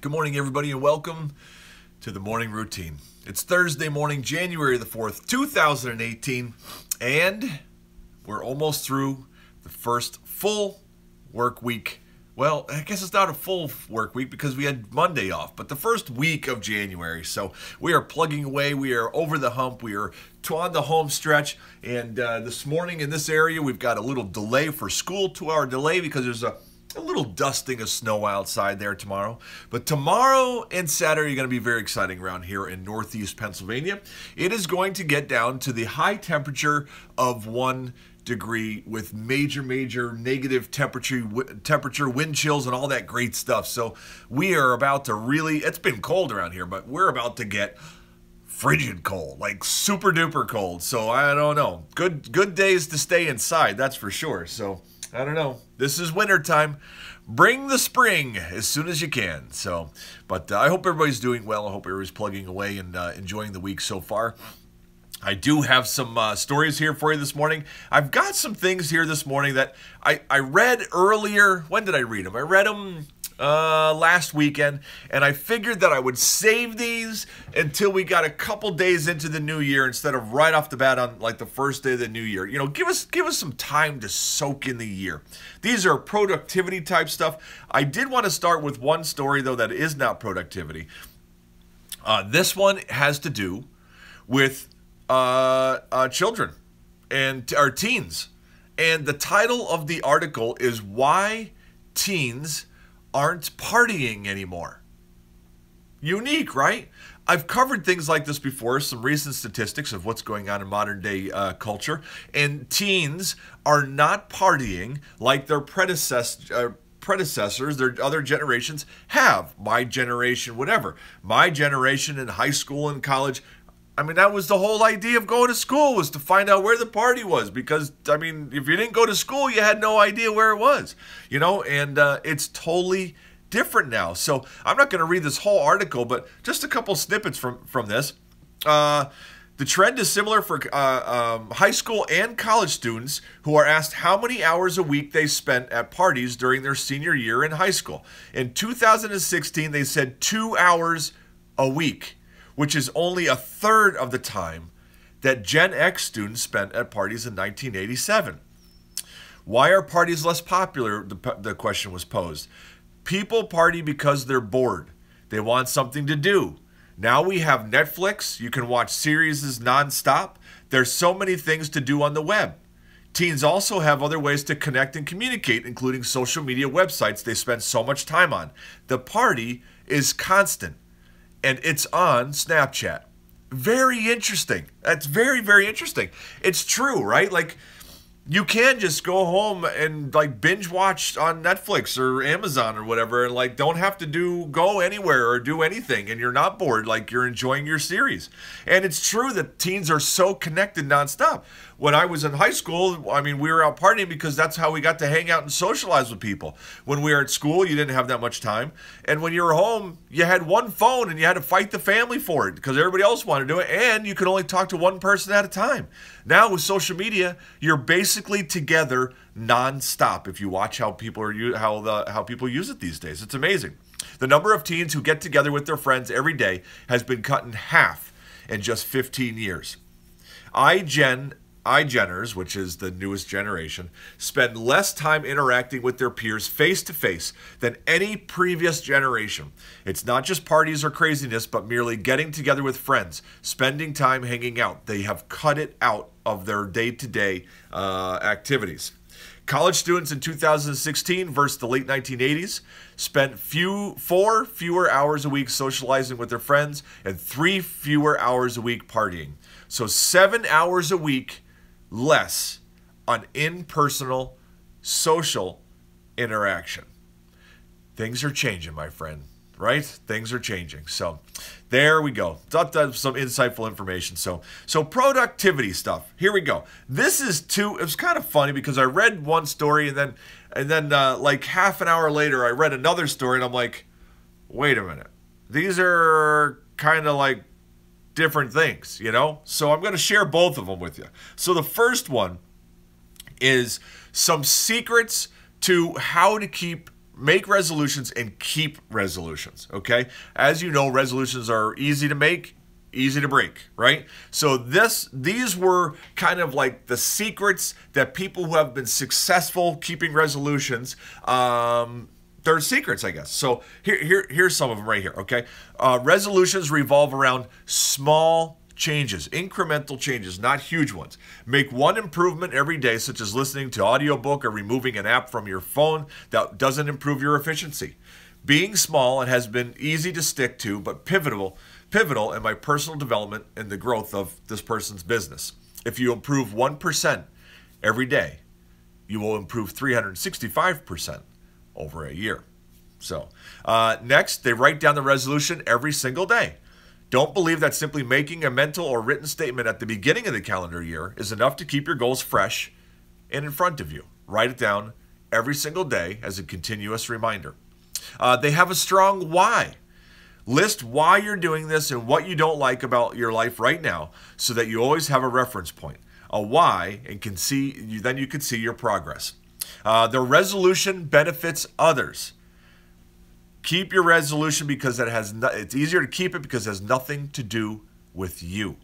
Good morning, everybody, and welcome to the morning routine. It's Thursday morning, January the 4th, 2018, and we're almost through the first full work week. Well, I guess it's not a full work week because we had Monday off, but the first week of January. So we are plugging away. We are over the hump. We are on the home stretch. And this morning in this area, we've got a little delay for school, 2-hour delay, because there's a little dusting of snow outside there tomorrow. But tomorrow and Saturday are going to be very exciting around here in northeast Pennsylvania. It is going to get down to the high temperature of 1 degree with major negative temperature, wind chills, and all that great stuff. So we are about to really, it's been cold around here, but we're about to get frigid cold, like super duper cold. So I don't know. Good days to stay inside, that's for sure. So I don't know. This is winter time. Bring the spring as soon as you can. So, but I hope everybody's doing well. I hope everybody's plugging away and enjoying the week so far. I do have some stories here for you this morning. I've got some things here this morning that I read earlier. When did I read them? I read them last weekend, and I figured that I would save these until we got a couple days into the new year instead of right off the bat on like the first day of the new year. You know, give us some time to soak in the year. These are productivity type stuff. I did want to start with one story though that is not productivity. This one has to do with children and our teens, and the title of the article is "Why Teens Aren't Partying Anymore." Unique, right? I've covered things like this before, some recent statistics of what's going on in modern day culture, and teens are not partying like their predecessors, their other generations have. My generation, whatever. My generation in high school and college, I mean, that was the whole idea of going to school, was to find out where the party was. Because, I mean, if you didn't go to school, you had no idea where it was. You know, and it's totally different now. So I'm not going to read this whole article, but just a couple snippets from this. The trend is similar for high school and college students who are asked how many hours a week they spent at parties during their senior year in high school. In 2016, they said 2 hours a week, which is only a third of the time that Gen X students spent at parties in 1987. Why are parties less popular? The question was posed. People party because they're bored. They want something to do. Now we have Netflix. You can watch series nonstop. There's so many things to do on the web. Teens also have other ways to connect and communicate, including social media websites they spend so much time on. The party is constant. And it's on Snapchat. Very interesting. That's very interesting. It's true, right? Like, you can just go home and like binge watch on Netflix or Amazon or whatever, and like don't have to go anywhere or do anything, and you're not bored, like you're enjoying your series. And it's true that teens are so connected nonstop. When I was in high school, I mean, we were out partying because that's how we got to hang out and socialize with people. When we were at school, you didn't have that much time. And when you were home, you had one phone and you had to fight the family for it because everybody else wanted to do it, and you could only talk to one person at a time. Now with social media, you're basically together nonstop if you watch how people how people use it these days. It's amazing. The number of teens who get together with their friends every day has been cut in half in just 15 years. iGeners, which is the newest generation, spend less time interacting with their peers face-to-face than any previous generation. It's not just parties or craziness, but merely getting together with friends, spending time hanging out. They have cut it out of their day-to-day activities. College students in 2016 versus the late 1980s spent 4 fewer hours a week socializing with their friends and 3 fewer hours a week partying. So 7 hours a week less on in-personal social interaction. Things are changing, my friend, right? Things are changing. So there we go. Thought that was some insightful information. So productivity stuff. Here we go. This is it was kind of funny because I read one story and then like half an hour later I read another story and I'm like, wait a minute. These are kind of like different things, you know? So I'm going to share both of them with you. So the first one is some secrets to how to keep make resolutions and keep resolutions, okay? As you know, resolutions are easy to make, easy to break, right? So these were kind of like the secrets that people who have been successful keeping resolutions, they're secrets, I guess. So here's some of them right here, okay? Resolutions revolve around small changes, incremental changes, not huge ones. Make one improvement every day, such as listening to audiobook or removing an app from your phone that doesn't improve your efficiency. Being small, it has been easy to stick to, but pivotal in my personal development and the growth of this person's business. If you improve 1% every day, you will improve 365% over a year. So next, they write down the resolution every single day. Don't believe that simply making a mental or written statement at the beginning of the calendar year is enough to keep your goals fresh and in front of you. Write it down every single day as a continuous reminder. They have a strong why. List why you're doing this and what you don't like about your life right now so that you always have a reference point, a why, and then you can see your progress. The resolution benefits others. Keep your resolution because it's easier to keep it because it has nothing to do with you.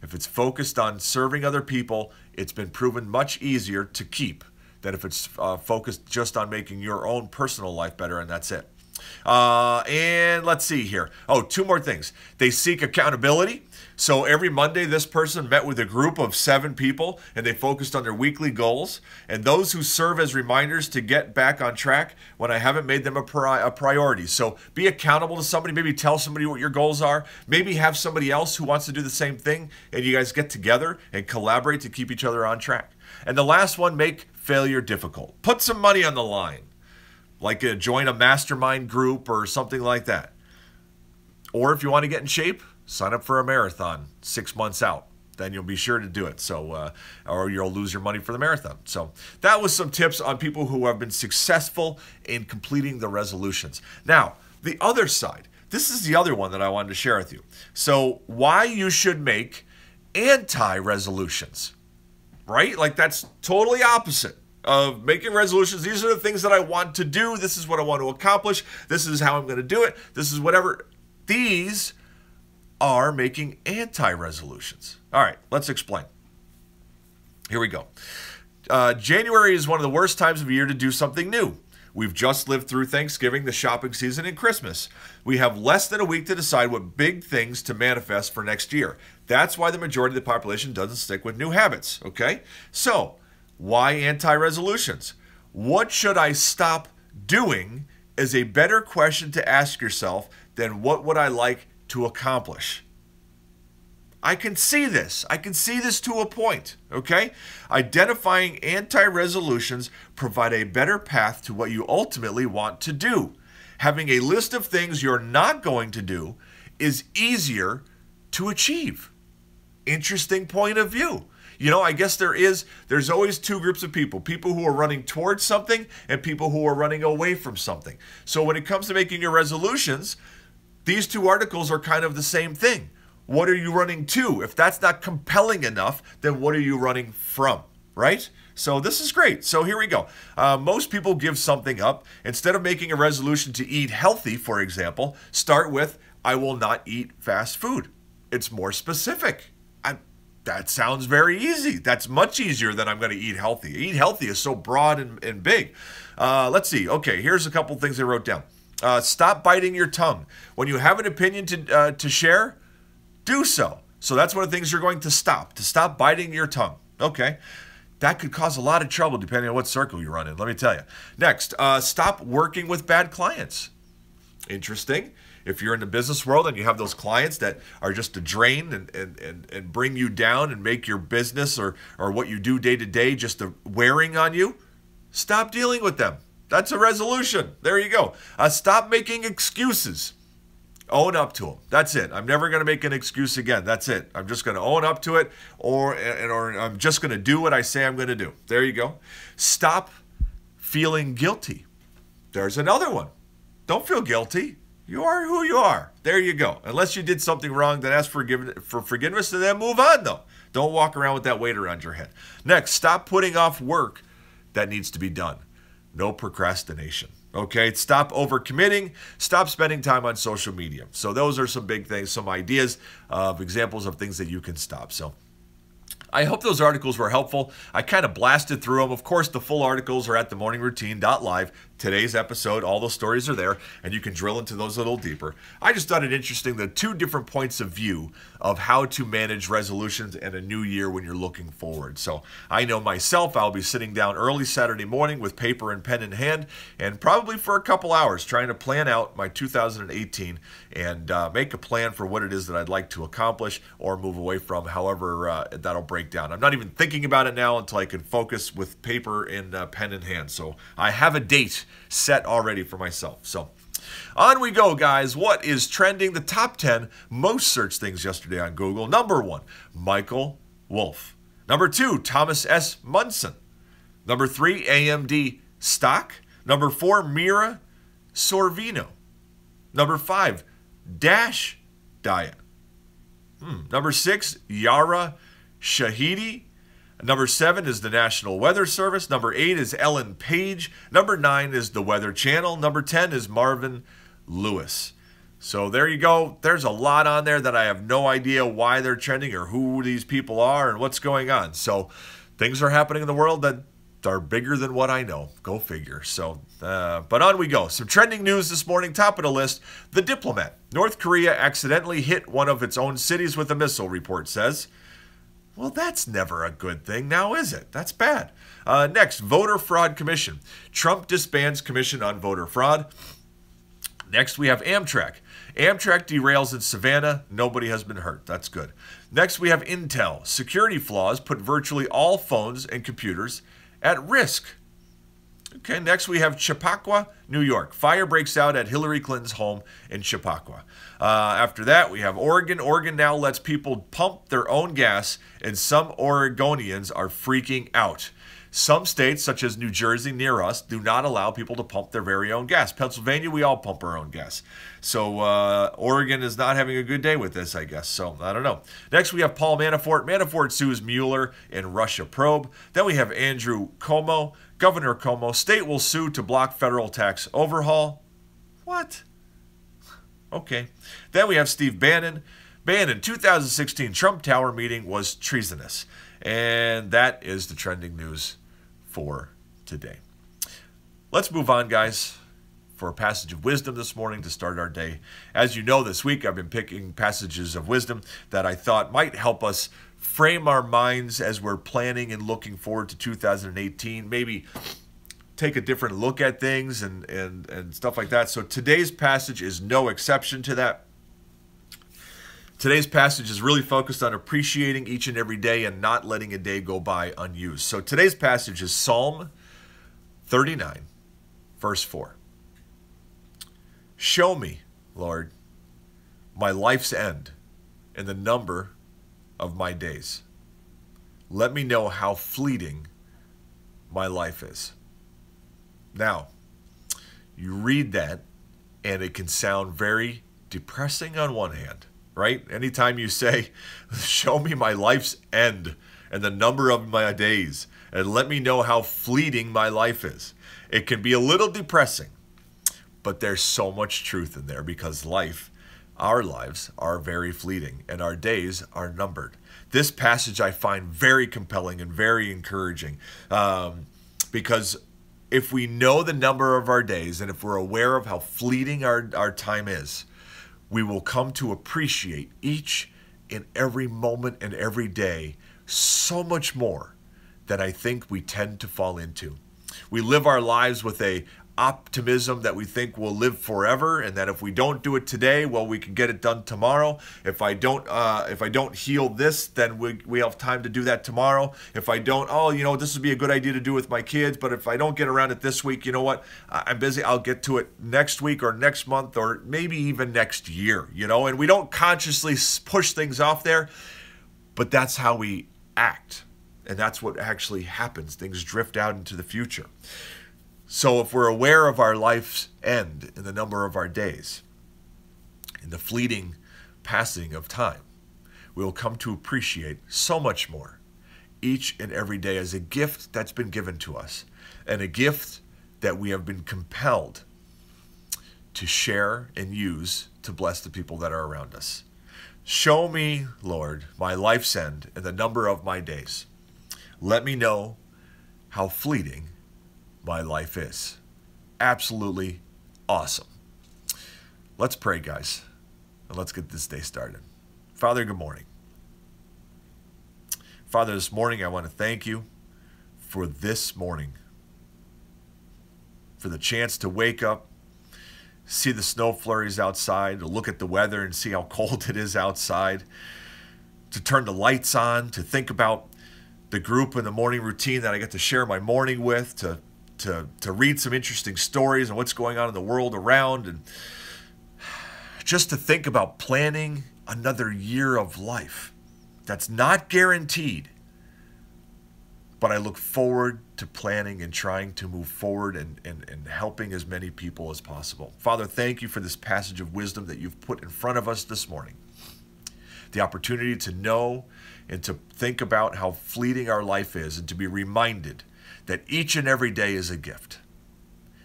If it's focused on serving other people, it's been proven much easier to keep than if it's focused just on making your own personal life better, and that's it. And let's see here. Oh, two more things. They seek accountability. So every Monday, this person met with a group of 7 people, and they focused on their weekly goals. And those who serve as reminders to get back on track when I haven't made them a priority. So be accountable to somebody. Maybe tell somebody what your goals are. Maybe have somebody else who wants to do the same thing, and you guys get together and collaborate to keep each other on track. And the last one, make failure difficult. Put some money on the line, like join a mastermind group or something like that. Or if you want to get in shape, sign up for a marathon 6 months out. Then you'll be sure to do it. So, or you'll lose your money for the marathon. So that was some tips on people who have been successful in completing the resolutions. Now, the other side. This is the other one that I wanted to share with you. So why you should make anti-resolutions, right? Like that's totally opposite of making resolutions. These are the things that I want to do. This is what I want to accomplish. This is how I'm going to do it. This is whatever. These are making anti-resolutions. All right, let's explain. Here we go. January is one of the worst times of year to do something new. We've just lived through Thanksgiving, the shopping season, and Christmas. We have less than a week to decide what big things to manifest for next year. That's why the majority of the population doesn't stick with new habits, okay? So, why anti-resolutions? What should I stop doing is a better question to ask yourself than what would I like to accomplish. I can see this. I can see this to a point, okay? Identifying anti-resolutions provide a better path to what you ultimately want to do. Having a list of things you're not going to do is easier to achieve. Interesting point of view. You know, I guess there's always two groups of people who are running towards something and people who are running away from something. So when it comes to making your resolutions, these two articles are kind of the same thing. What are you running to? If that's not compelling enough, then what are you running from, right? So this is great. So here we go. Most people give something up. Instead of making a resolution to eat healthy, for example, start with, I will not eat fast food. It's more specific. That sounds very easy. That's much easier than I'm going to eat healthy. Eat healthy is so broad and big. Let's see. Okay, here's a couple things I wrote down. Stop biting your tongue. When you have an opinion to share, do so. So that's one of the things you're going to stop biting your tongue. Okay. That could cause a lot of trouble depending on what circle you run in, let me tell you. Next, stop working with bad clients. Interesting. If you're in the business world and you have those clients that are just a drain and bring you down and make your business or what you do day to day just wearing on you, stop dealing with them. That's a resolution. There you go. Stop making excuses. Own up to them. That's it. I'm never going to make an excuse again. That's it. I'm just going to own up to it or I'm just going to do what I say I'm going to do. There you go. Stop feeling guilty. There's another one. Don't feel guilty. You are who you are. There you go. Unless you did something wrong, then ask for forgiveness and then move on, though. Don't walk around with that weight around your head. Next, stop putting off work that needs to be done. No procrastination. Okay, stop overcommitting, stop spending time on social media. So those are some big things, some ideas of examples of things that you can stop. So I hope those articles were helpful. I kind of blasted through them. Of course, the full articles are at themorningroutine.live. Today's episode, all those stories are there, and you can drill into those a little deeper. I just thought it interesting, the two different points of view of how to manage resolutions and a new year when you're looking forward. So I know myself, I'll be sitting down early Saturday morning with paper and pen in hand, and probably for a couple hours trying to plan out my 2018 and make a plan for what it is that I'd like to accomplish or move away from, however that'll break down. I'm not even thinking about it now until I can focus with paper and pen in hand. So I have a date set already for myself. So on we go, guys. What is trending? The top 10 most searched things yesterday on Google. Number 1, Michael Wolff. Number 2, Thomas S. Munson. Number 3, AMD stock. Number 4, Mira Sorvino. Number 5, Dash diet. Number 6, Yara Shahidi. Number 7 is the National Weather Service. Number 8 is Ellen Page. Number 9 is the Weather Channel. Number 10 is Marvin Lewis. So there you go. There's a lot on there that I have no idea why they're trending or who these people are and what's going on. So things are happening in the world that are bigger than what I know. Go figure. So, but on we go. Some trending news this morning. Top of the list, The Diplomat. North Korea accidentally hit one of its own cities with a missile, report says. Well, that's never a good thing now, is it? That's bad. Next, Voter Fraud Commission. Trump disbands Commission on Voter Fraud. Next, we have Amtrak. Amtrak derails in Savannah. Nobody has been hurt. That's good. Next, we have Intel. Security flaws put virtually all phones and computers at risk. Okay, next we have Chappaqua, New York. Fire breaks out at Hillary Clinton's home in Chappaqua. After that, we have Oregon. Oregon now lets people pump their own gas, and some Oregonians are freaking out. Some states, such as New Jersey near us, do not allow people to pump their very own gas. Pennsylvania, we all pump our own gas. So Oregon is not having a good day with this, I guess. So I don't know. Next, we have Paul Manafort. Manafort sues Mueller in Russia probe. Then we have Andrew Cuomo. Governor Cuomo. State will sue to block federal tax overhaul. What? Okay. Then we have Steve Bannon. Bannon, 2016 Trump Tower meeting was treasonous. And that is the trending news for today. Let's move on, guys, for a passage of wisdom this morning to start our day. As you know, this week I've been picking passages of wisdom that I thought might help us frame our minds as we're planning and looking forward to 2018. Maybe take a different look at things and stuff like that. So today's passage is no exception to that. Today's passage is really focused on appreciating each and every day and not letting a day go by unused. So today's passage is Psalm 39, verse 4. Show me, Lord, my life's end and the number of my days. Let me know how fleeting my life is. Now, you read that and it can sound very depressing on one hand, right? Anytime you say, show me my life's end and the number of my days and let me know how fleeting my life is, it can be a little depressing, but there's so much truth in there because our lives are very fleeting and our days are numbered. This passage I find very compelling and very encouraging because if we know the number of our days and if we're aware of how fleeting our time is, we will come to appreciate each and every moment and every day so much more than I think we tend to fall into. We live our lives with a optimism that we think will live forever, and that if we don't do it today, well, we can get it done tomorrow. If I don't heal this, then we have time to do that tomorrow. If I don't, this would be a good idea to do with my kids, but if I don't get around it this week, you know what? I'm busy. I'll get to it next week or next month or maybe even next year, and we don't consciously push things off there, but that's how we act. And that's what actually happens. Things drift out into the future. So if we're aware of our life's end and the number of our days and the fleeting passing of time, we will come to appreciate so much more each and every day as a gift that's been given to us, and a gift that we have been compelled to share and use to bless the people that are around us. Show me, Lord, my life's end and the number of my days. Let me know how fleeting my life is. Absolutely awesome. Let's pray, guys, and let's get this day started. Father, good morning. Father, this morning I want to thank you for this morning, for the chance to wake up, see the snow flurries outside, to look at the weather and see how cold it is outside, to turn the lights on, to think about the group in the morning routine that I get to share my morning with, to read some interesting stories on what's going on in the world around, and just to think about planning another year of life that's not guaranteed. But I look forward to planning and trying to move forward and helping as many people as possible. Father, thank you for this passage of wisdom that you've put in front of us this morning. The opportunity to know and to think about how fleeting our life is, and to be reminded that each and every day is a gift,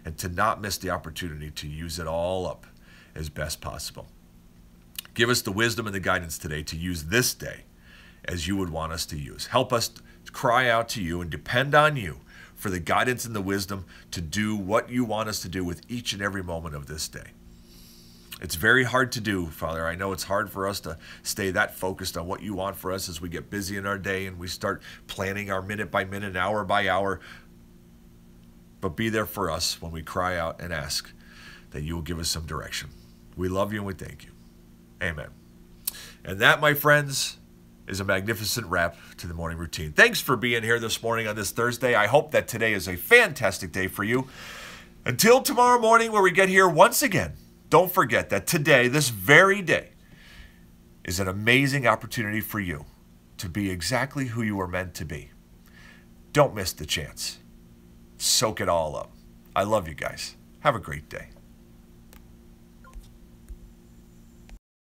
and to not miss the opportunity to use it all up as best possible. Give us the wisdom and the guidance today to use this day as you would want us to use. Help us to cry out to you and depend on you for the guidance and the wisdom to do what you want us to do with each and every moment of this day. It's very hard to do, Father. I know it's hard for us to stay that focused on what you want for us as we get busy in our day and we start planning our minute by minute, hour by hour. But be there for us when we cry out and ask that you will give us some direction. We love you and we thank you. Amen. And that, my friends, is a magnificent wrap to the morning routine. Thanks for being here this morning on this Thursday. I hope that today is a fantastic day for you. Until tomorrow morning where we get here once again, don't forget that today, this very day, is an amazing opportunity for you to be exactly who you were meant to be. Don't miss the chance. Soak it all up. I love you guys. Have a great day.